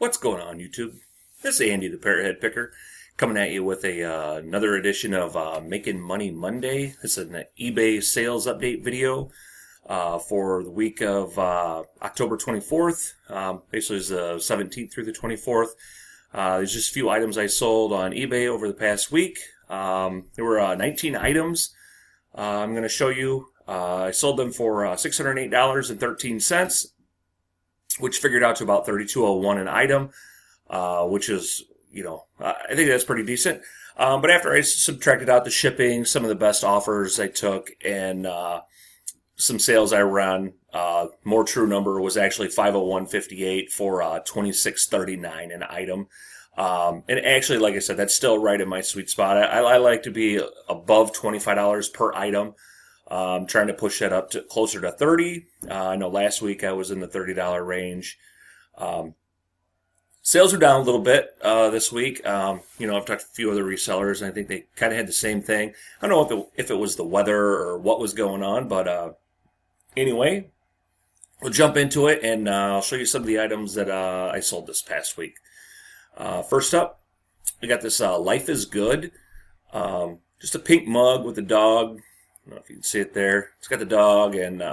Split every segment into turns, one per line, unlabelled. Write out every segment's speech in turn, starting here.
What's going on, YouTube? This is Andy the Parrothead Picker coming at you with another edition of Making Money Monday. This is an eBay sales update video for the week of October 24th. Basically, it's the 17th through the 24th. There's just a few items I sold on eBay over the past week. There were 19 items I'm going to show you. I sold them for $608.13. Which figured out to about $32.01 an item, which is, I think that's pretty decent. But after I subtracted out the shipping, some of the best offers I took, and some sales I ran, more true number was actually 501.58 for $26.39 an item. And actually, like I said, that's still right in my sweet spot. I like to be above $25 per item. Trying to push that up to closer to 30. I know last week I was in the $30 range. Sales are down a little bit this week. I've talked to a few other resellers, and I think they kind of had the same thing. I don't know if it was the weather or what was going on, but anyway, we'll jump into it, and I'll show you some of the items that I sold this past week. First up, I got this Life is Good. Just a pink mug with a dog. I don't know if you can see it there. It's got the dog and,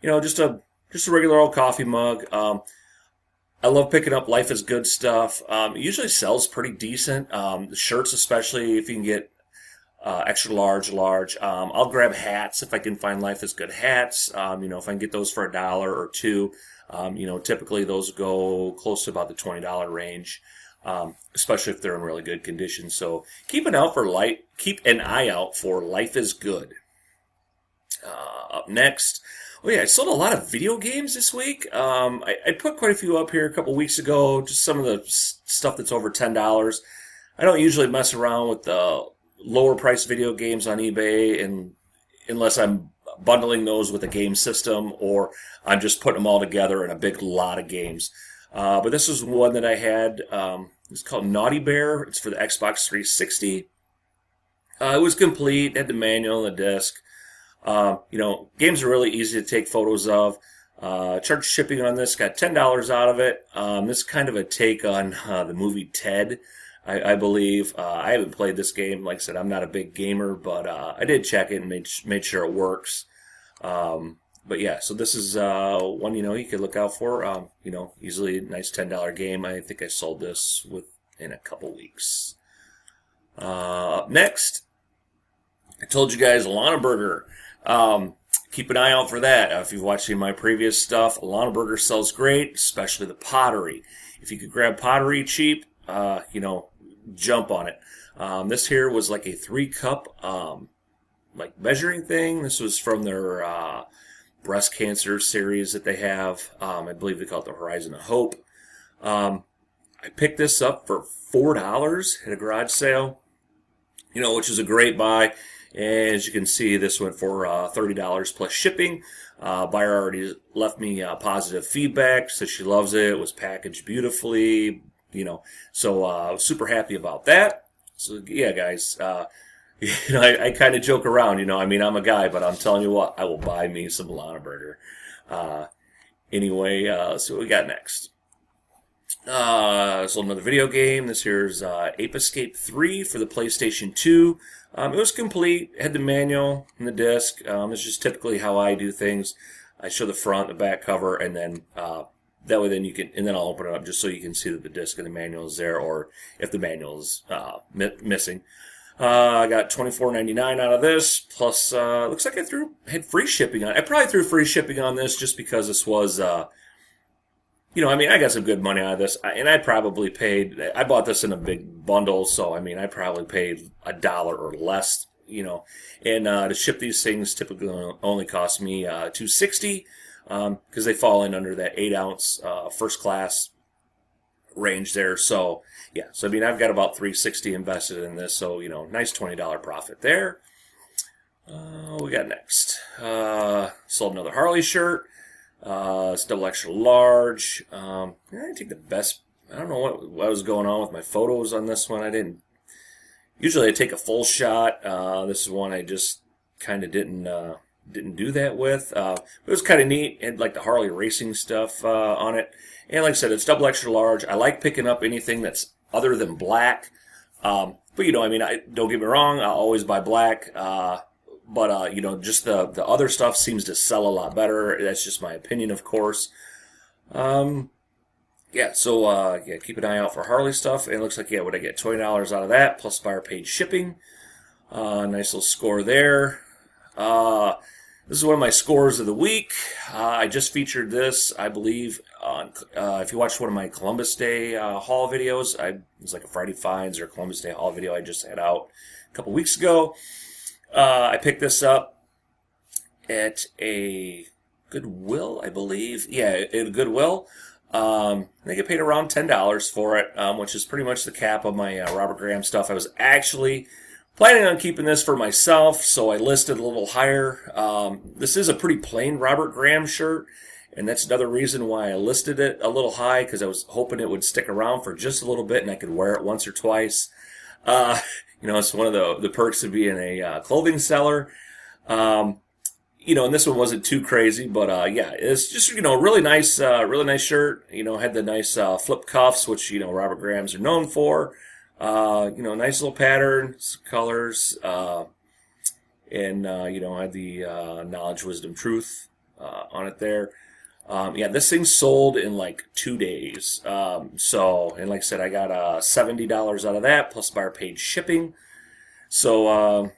just a regular old coffee mug. I love picking up Life is Good stuff. It usually sells pretty decent. The shirts, especially if you can get extra large. I'll grab hats if I can find Life is Good hats. If I can get those for $1 or $2. Typically those go close to about the $20 range. Especially if they're in really good condition. So keep an eye out for Life is Good. Up next, I sold a lot of video games this week. I put quite a few up here a couple weeks ago, just some of the stuff that's over $10. I don't usually mess around with the lower price video games on eBay, and unless I'm bundling those with a game system or I'm just putting them all together in a big lot of games. But this was one that I had. It's called Naughty Bear. It's for the Xbox 360. It was complete, had the manual and the disc. Games are really easy to take photos of. Charged shipping on this, got $10 out of it. This is kind of a take on the movie Ted, I believe. I haven't played this game. Like I said, I'm not a big gamer, but I did check it and made sure it works. But yeah, so this is one you could look out for. Easily a nice $10 game. I think I sold this within a couple weeks. Up next, I told you guys Alana Burger. Keep an eye out for that. If you've watched any of my previous stuff, Alana Burger sells great, especially the pottery. If you could grab pottery cheap, jump on it. This here was like a 3-cup, measuring thing. This was from their breast cancer series that they have. I believe they call it the Horizon of Hope. I picked this up for $4 at a garage sale, which is a great buy. And as you can see, this went for $30 plus shipping. Buyer already left me positive feedback, said she loves it. It was packaged beautifully, So I was super happy about that. So yeah, guys, I kind of joke around, I'm a guy, but I'm telling you what, I will buy me some Alana Burger. Anyway, let's see what we got next. So another video game. This here's Ape Escape 3 for the PlayStation 2. It was complete, had the manual and the disc. It's just typically how I do things. I show the front, the back cover, and then that way then you can, and then I'll open it up just so you can see that the disc and the manual is there, or if the manual is missing. I got $24.99 out of this, plus looks like I had free shipping on it. I probably threw free shipping on this just because this was I got some good money out of this, and I probably paid, I bought this in a big bundle, so I probably paid $1 or less, and to ship these things typically only cost me $2.60, because they fall in under that 8-ounce first class range there. So yeah, I've got about $3.60 invested in this, so nice $20 profit there. What we got next? Sold another Harley shirt. It's double extra large. I didn't take the best. I don't know what was going on with my photos on this one. Usually I take a full shot. This is one I just kind of didn't didn't do that with. It was kind of neat. It had like the Harley racing stuff on it. And like I said, it's double extra large. I like picking up anything that's other than black. But, I mean, don't get me wrong, I'll always buy black. But just the other stuff seems to sell a lot better. That's just my opinion, of course. So keep an eye out for Harley stuff. And it looks like, what I get, $20 out of that, plus buyer paid shipping. Nice little score there. This is one of my scores of the week. I just featured this, I believe, on if you watched one of my Columbus Day haul videos. It was like a Friday Finds or Columbus Day haul video I just had out a couple weeks ago. I picked this up at a Goodwill, I believe. Yeah, at Goodwill. I think I paid around $10 for it, which is pretty much the cap of my Robert Graham stuff. I was actually planning on keeping this for myself, so I listed a little higher. This is a pretty plain Robert Graham shirt, and that's another reason why I listed it a little high, because I was hoping it would stick around for just a little bit and I could wear it once or twice. It's one of the perks of being a clothing seller. And this one wasn't too crazy, but it's just really nice shirt. Had the nice flip cuffs, which Robert Graham's are known for. Nice little patterns, colors, and had the knowledge, wisdom, truth on it there. This thing sold in like 2 days. And like I said, I got $70 out of that plus buyer paid shipping. So I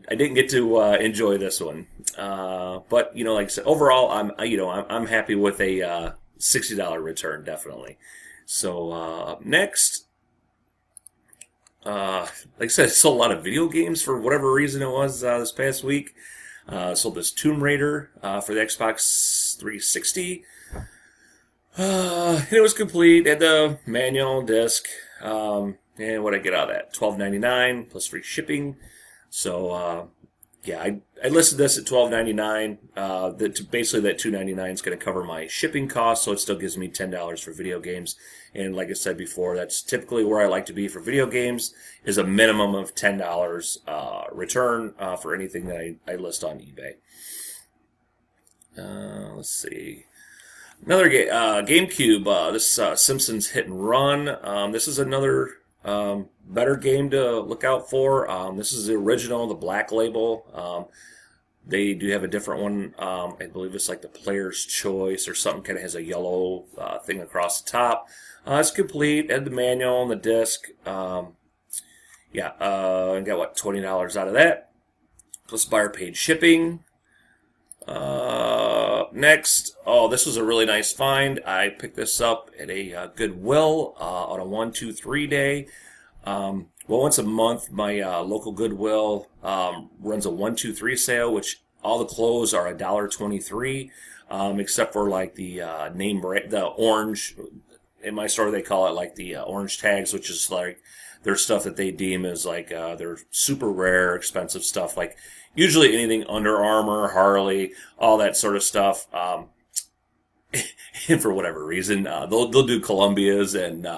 didn't get to enjoy this one. But like I said, overall I'm happy with a $60 return, definitely. So up next, like I said, I sold a lot of video games for whatever reason it was this past week. Sold this Tomb Raider for the Xbox 360. And it was complete. It had the manual disc. And what I get out of that? $12.99 plus free shipping. So I listed this at $12.99. Basically, that $2.99 is going to cover my shipping costs, so it still gives me $10 for video games. And like I said before, that's typically where I like to be for video games, is a minimum of $10 return for anything that I list on eBay. Let's see. Another GameCube, this Simpsons Hit and Run. This is another better game to look out for. This is the original, the Black Label. They do have a different one. I believe it's like the Player's Choice or something. Kind of has a yellow thing across the top. It's complete. Had the manual and the disc. I got $20 out of that. Plus buyer paid shipping. Next, this was a really nice find. I picked this up at a Goodwill on a 1-2-3 day. Once a month, my local Goodwill runs a 1-2-3 sale, which all the clothes are $1.23, except for like the name brand, the orange. In my store, they call it like the orange tags, which is like their stuff that they deem as like their super rare, expensive stuff. Like usually anything Under Armour, Harley, all that sort of stuff. And for whatever reason, they'll do Columbia's and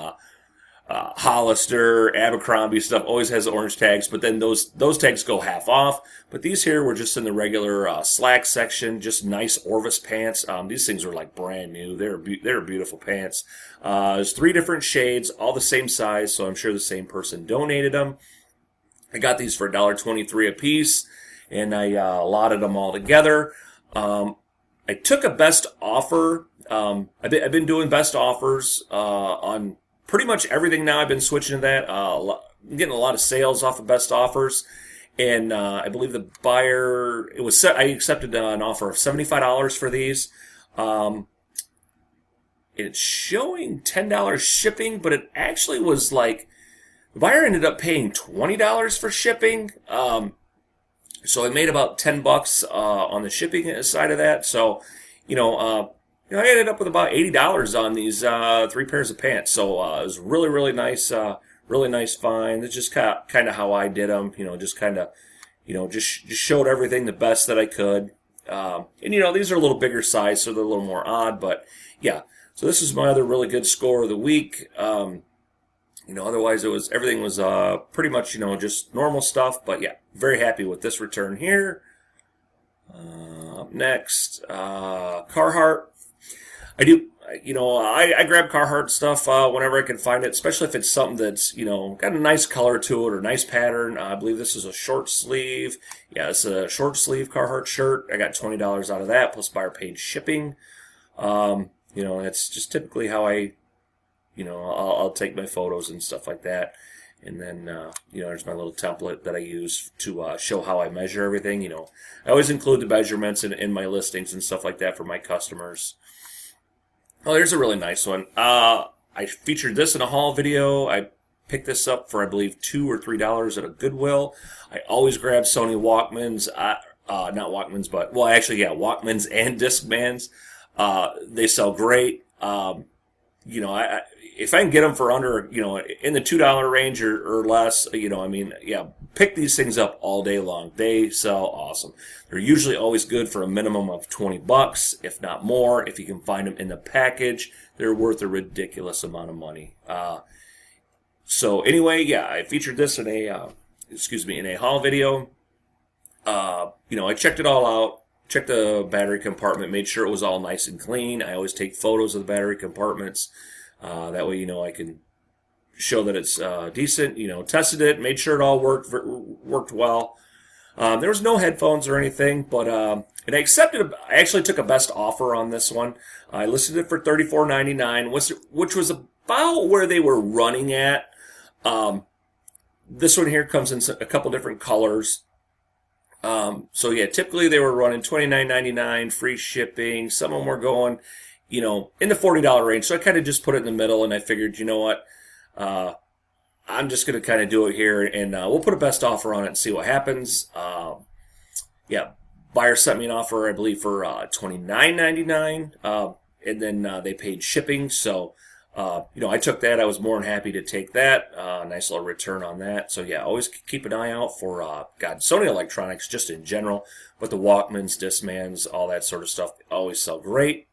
Hollister, Abercrombie stuff always has orange tags, but then those tags go half off. But these here were just in the regular slack section, just nice Orvis pants. These things were like brand new. They're beautiful pants. There's 3 different shades, all the same size, so I'm sure the same person donated them. I got these for $1.23 a piece, and I lotted them all together. I took a best offer. I've been doing best offers on pretty much everything now. I've been switching to that. I'm getting a lot of sales off of best offers. And I believe the buyer, I accepted an offer of $75 for these. It's showing $10 shipping, but it actually was like, the buyer ended up paying $20 for shipping. So I made about $10 on the shipping side of that. So, I ended up with about $80 on these 3 pairs of pants. So it was really, really nice find. It's just kind of how I did them. Just showed everything the best that I could. And these are a little bigger size, so they're a little more odd. But yeah, so this is my other really good score of the week. Otherwise everything was pretty much just normal stuff. But yeah, very happy with this return here. Up next, Carhartt. I do, I grab Carhartt stuff whenever I can find it, especially if it's something that's, got a nice color to it or nice pattern. I believe this is a short sleeve. Yeah, it's a short sleeve Carhartt shirt. I got $20 out of that, plus buyer paid shipping. That's just typically how I'll take my photos and stuff like that. And then, there's my little template that I use to show how I measure everything. I always include the measurements in my listings and stuff like that for my customers. Oh, there's a really nice one. I featured this in a haul video. I picked this up for, I believe, $2 or $3 at a Goodwill. I always grab Sony Walkmans, not Walkmans, but, well, actually, yeah, Walkmans and Discmans. They sell great. If I can get them for under, in the $2 range or less, pick these things up all day long. They sell awesome. They're usually always good for a minimum of $20, if not more. If you can find them in the package, they're worth a ridiculous amount of money. So anyway, yeah, I featured this in a haul video. I checked it all out. Checked the battery compartment, made sure it was all nice and clean. I always take photos of the battery compartments. That way, I can show that it's decent. Tested it, made sure it all worked well. There was no headphones or anything, but and I actually took a best offer on this one. I listed it for $34.99, which was about where they were running at. This one here comes in a couple different colors. So yeah, typically they were running $29.99, free shipping. Some of them were going, in the $40 range. So I kind of just put it in the middle, and I figured, you know what, I'm just going to kind of do it here, and we'll put a best offer on it and see what happens. Yeah, buyer sent me an offer, I believe, for $29.99, and then they paid shipping. So I took that. I was more than happy to take that. Nice little return on that. So yeah, always keep an eye out for Sony Electronics just in general, but the Walkmans, Discmans, all that sort of stuff always sell great.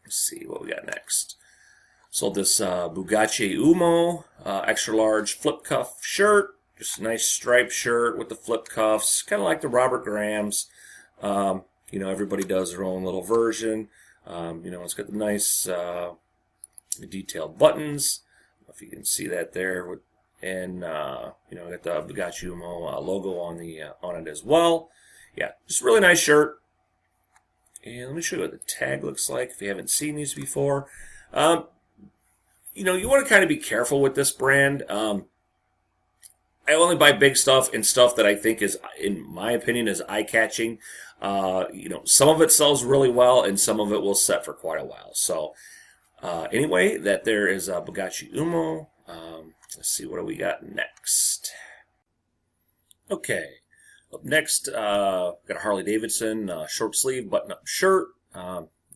Let's see what we got next. Sold this Bugatti Uomo extra large flip cuff shirt. Just a nice striped shirt with the flip cuffs, kind of like the Robert Graham's. Everybody does their own little version. It's got the nice detailed buttons. I don't know if you can see that there. And, got the Bugatti Uomo logo on it as well. Yeah, just a really nice shirt. And let me show you what the tag looks like if you haven't seen these before. You want to kind of be careful with this brand. I only buy big stuff and stuff that I think is, in my opinion, is eye-catching. Some of it sells really well, and some of it will set for quite a while. So, anyway, that there is Bugatti Uomo. Let's see, what do we got next? Okay, up next, got a Harley Davidson short sleeve button-up shirt.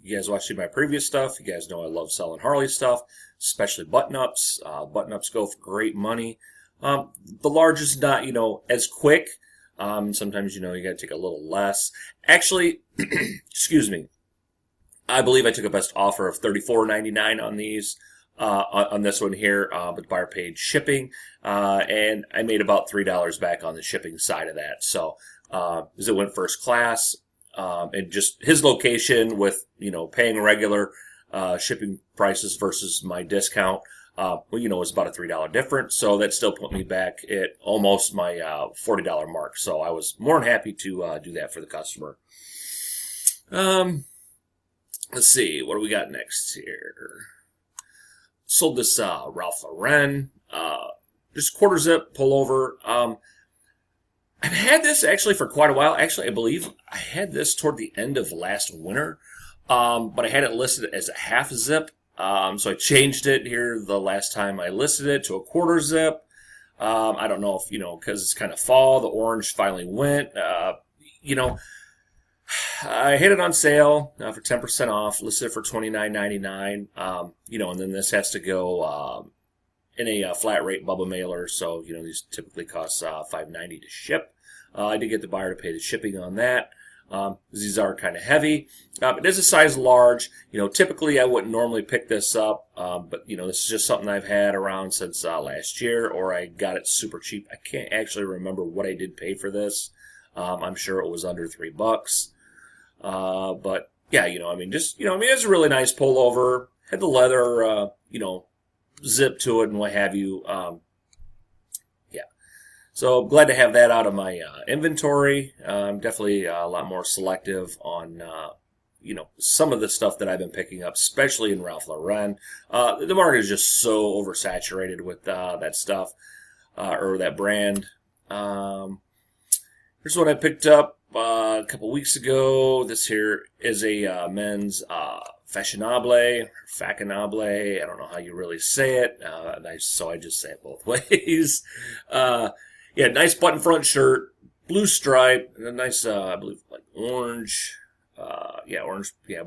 You guys watched my previous stuff. You guys know I love selling Harley stuff, especially button-ups. Button-ups go for great money. The large is not, as quick. Sometimes, you got to take a little less. Actually, excuse me. I believe I took a best offer of $34.99 on these, on this one here, but buyer paid shipping, and I made about $3 back on the shipping side of that. So, as it went first class, and just his location with, paying regular, shipping prices versus my discount, it was about a $3 difference, so that still put me back at almost my $40 mark. So I was more than happy to do that for the customer. Let's see, what do we got next here? Sold this Ralph Lauren, just quarter zip pullover. I've had this actually for quite a while. Actually, I believe I had this toward the end of last winter, but I had it listed as a half zip. So I changed it here the last time I listed it to a quarter zip. I don't know if, because it's kind of fall, the orange finally went. I hit it on sale for 10% off, listed it for $29.99. And then this has to go in a flat rate Bubba mailer. So, these typically cost $5.90 to ship. I did get the buyer to pay the shipping on that. These are kind of heavy. It is a size large. Typically I wouldn't normally pick this up, but this is just something I've had around since last year, or I got it super cheap. I can't actually remember what I did pay for this. I'm sure it was under $3. But yeah, it's a really nice pullover. Had the leather, zip to it and what have you. Yeah. So glad to have that out of my inventory. I'm definitely a lot more selective on, some of the stuff that I've been picking up, especially in Ralph Lauren. The market is just so oversaturated with that stuff or that brand. Here's what I picked up a couple weeks ago. This here is a men's fashionable, I don't know how you really say it. So I just say it both ways. Nice button front shirt, blue stripe, and a nice, I believe, like orange.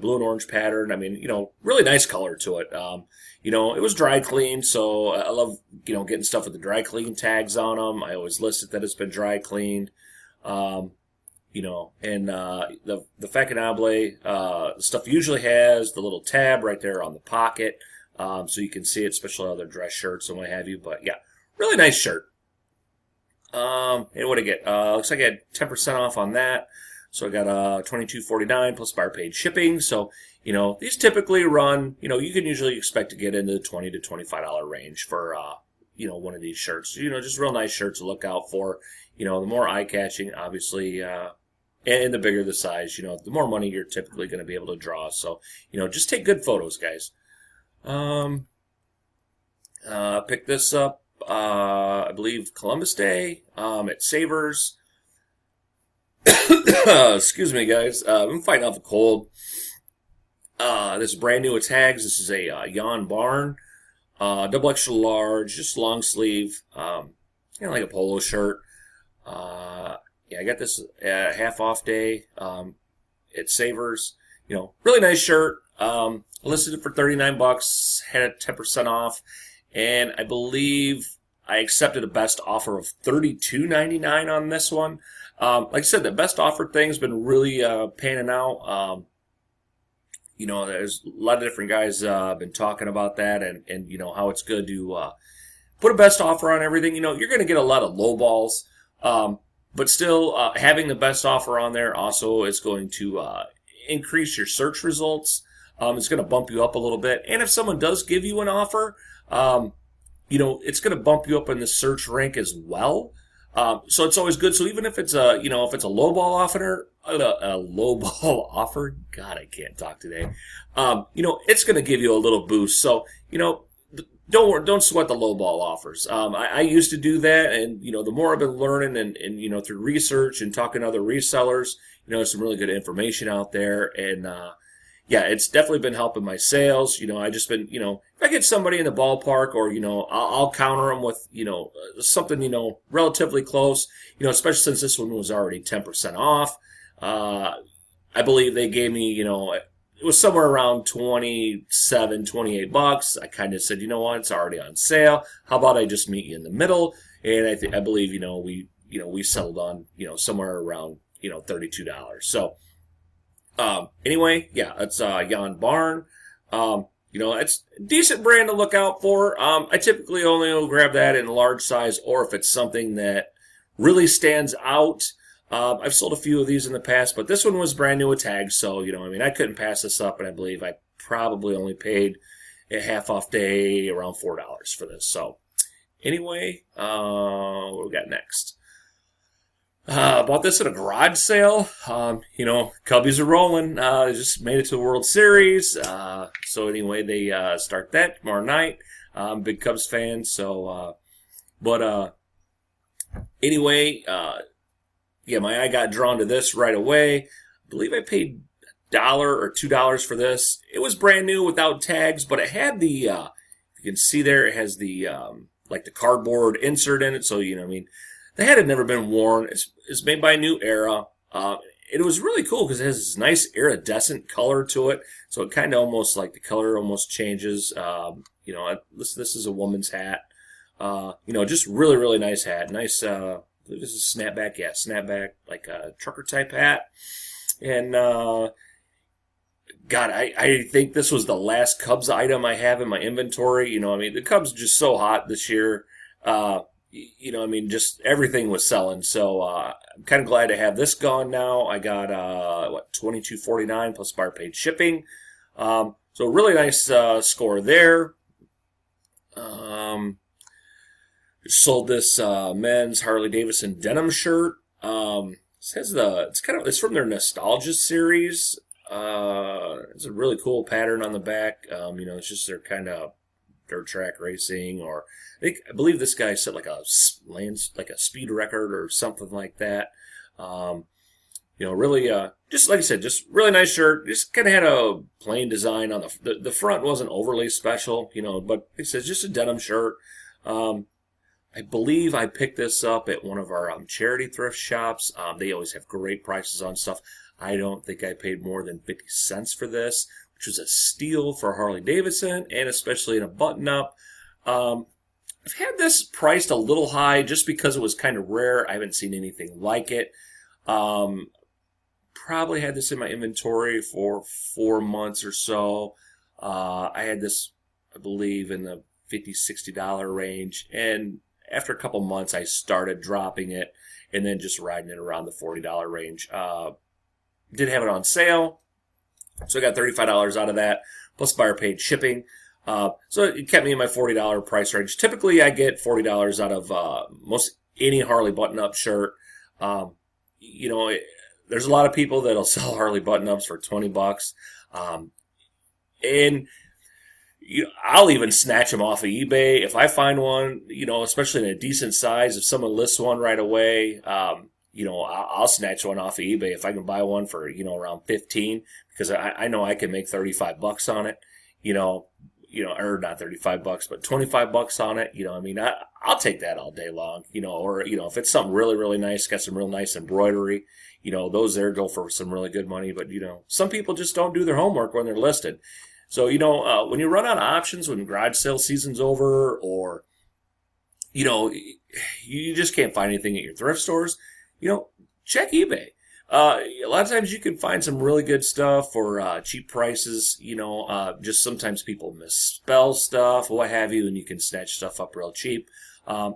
Blue and orange pattern. I mean, really nice color to it. It was dry cleaned, so I love, getting stuff with the dry clean tags on them. I always list it that it's been dry cleaned. And the Faconable stuff usually has the little tab right there on the pocket, so you can see it, especially other dress shirts and what have you. But yeah, really nice shirt. And what I get? Looks like I had 10% off on that. So I got $22.49 plus bar paid shipping. So, these typically run, you can usually expect to get into the $20 to $25 range for, one of these shirts. Just real nice shirts to look out for. The more eye-catching, obviously, and the bigger the size, the more money you're typically going to be able to draw. So, just take good photos, guys. Picked this up, I believe, Columbus Day at Savers. Excuse me, guys. I'm fighting off a cold. This is brand new at Tags. This is a Jan Barn, double extra large, just long sleeve, like a polo shirt. I got this half off day at Savers. Really nice shirt. Listed it for $39, had it 10% off, and I believe I accepted a best offer of $32.99 on this one. Like I said, the best offer thing's been really panning out. There's a lot of different guys been talking about that, and how it's good to put a best offer on everything. You're going to get a lot of low balls, but still having the best offer on there also is going to increase your search results. It's going to bump you up a little bit, and if someone does give you an offer, it's going to bump you up in the search rank as well. So it's always good. So even if it's a low ball offer, God, I can't talk today. It's going to give you a little boost. So, don't sweat the low ball offers. I used to do that, and, the more I've been learning and through research and talking to other resellers, some really good information out there. And, it's definitely been helping my sales. I just been, if I get somebody in the ballpark or, I'll counter them with, something, relatively close, especially since this one was already 10% off. I believe they gave me, it was somewhere around $27, $28. I kind of said, it's already on sale. How about I just meet you in the middle? And I believe, we settled on, somewhere around, $32. So, anyway, it's Jan Barn. It's a decent brand to look out for. I typically only will grab that in large size, or if it's something that really stands out. I've sold a few of these in the past, but this one was brand new at Tags, so, I couldn't pass this up, and I believe I probably only paid a half off day around $4 for this. So, anyway, what we got next? Bought this at a garage sale. Cubbies are rolling. They just made it to the World Series. So anyway, they start that tomorrow night. I'm a big Cubs fan, so anyway, my eye got drawn to this right away. I believe I paid $1 or $2 for this. It was brand new without tags, but it had the you can see there, it has the like the cardboard insert in it, so the hat had never been worn. It's made by New Era. It was really cool because it has this nice iridescent color to it. So it kind of almost like the color almost changes. This is a woman's hat. Just really, really nice hat. Nice, I believe this is snapback. Yeah, snapback, like a trucker type hat. And, God, I think this was the last Cubs item I have in my inventory. The Cubs are just so hot this year. I mean, just everything was selling. So I'm kind of glad to have this gone now. I got $22.49 plus bar paid shipping. So really nice score there. Um, Sold this men's Harley Davidson denim shirt. It's from their Nostalgia series. It's a really cool pattern on the back. It's just their kind of dirt track racing, or I believe this guy set like a speed record or something like that. Really, just like I said, just really nice shirt. Just kind of had a plain design on the front. Wasn't overly special, but it says just a denim shirt. I believe I picked this up at one of our charity thrift shops. They always have great prices on stuff. I don't think I paid more than 50 cents for this, which was a steal for Harley Davidson, and especially in a button-up. I've had this priced a little high just because it was kind of rare. I haven't seen anything like it. Probably had this in my inventory for 4 months or so. I had this, I believe, in the $50, $60 range, and after a couple months, I started dropping it and then just riding it around the $40 range. Did have it on sale, so I got $35 out of that, plus buyer paid shipping. So it kept me in my $40 price range. Typically, I get $40 out of most any Harley button-up shirt. There's a lot of people that'll sell Harley button-ups for $20. And I'll even snatch them off of eBay. If I find one, especially in a decent size, if someone lists one right away, I'll snatch one off of eBay if I can buy one for, around 15, because I know I can make $35 on it, or not $35, but $25 on it. I'll take that all day long, or, if it's something really, really nice, got some real nice embroidery, those there go for some really good money. But, some people just don't do their homework when they're listed. So, when you run out of options, when garage sale season's over, or, you just can't find anything at your thrift stores, check eBay. A lot of times you can find some really good stuff for cheap prices. Just sometimes people misspell stuff, what have you, and you can snatch stuff up real cheap. I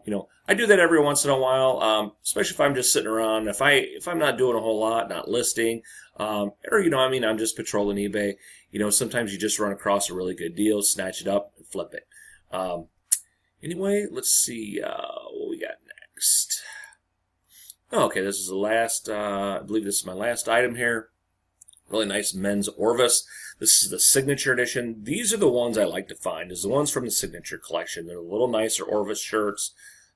do that every once in a while, especially if I'm just sitting around. If I'm not doing a whole lot, not listing, or I'm just patrolling eBay. Sometimes you just run across a really good deal, snatch it up, and flip it. Anyway, let's see what we got next. Okay, this is the last. I believe this is my last item here. Really nice men's Orvis. This is the Signature Edition. These are the ones I like to find. Is the ones from the Signature Collection. They're a little nicer Orvis shirts.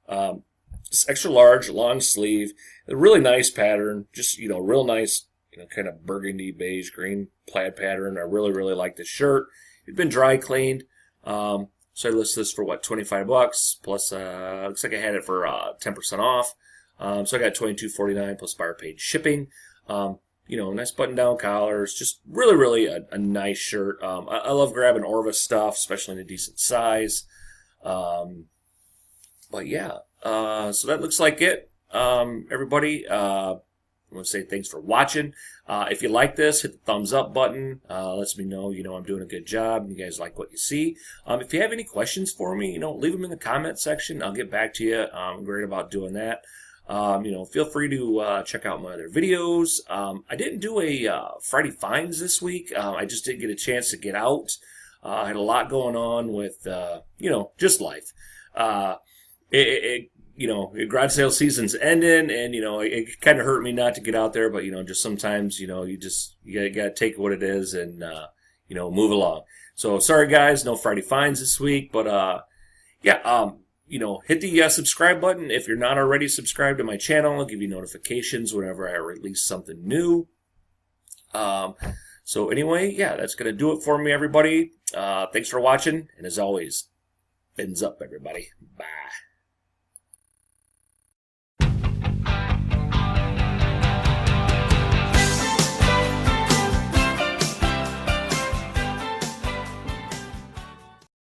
It's extra large, long sleeve. A really nice pattern. Just real nice. Kind of burgundy, beige, green plaid pattern. I really, really like this shirt. It's been dry cleaned. So I list this for $25 plus. Looks like I had it for 10% off. So I got $22.49 plus buyer paid shipping. Nice button-down collars. Just really, really a nice shirt. I love grabbing Orvis stuff, especially in a decent size. But yeah, so that looks like it. Everybody, I want to say thanks for watching. If you like this, hit the thumbs up button. Lets me know, I'm doing a good job and you guys like what you see. If you have any questions for me, leave them in the comment section. I'll get back to you. I'm great about doing that. Feel free to check out my other videos. I didn't do a Friday Finds this week. I just didn't get a chance to get out. I had a lot going on with, just life. Garage sale season's ending, and it kind of hurt me not to get out there. But just sometimes you gotta take what it is and move along. So sorry guys, no Friday Finds this week, but hit the subscribe button if you're not already subscribed to my channel. I'll give you notifications whenever I release something new. So anyway, that's gonna do it for me, everybody. Thanks for watching, and as always, fins up, everybody. Bye.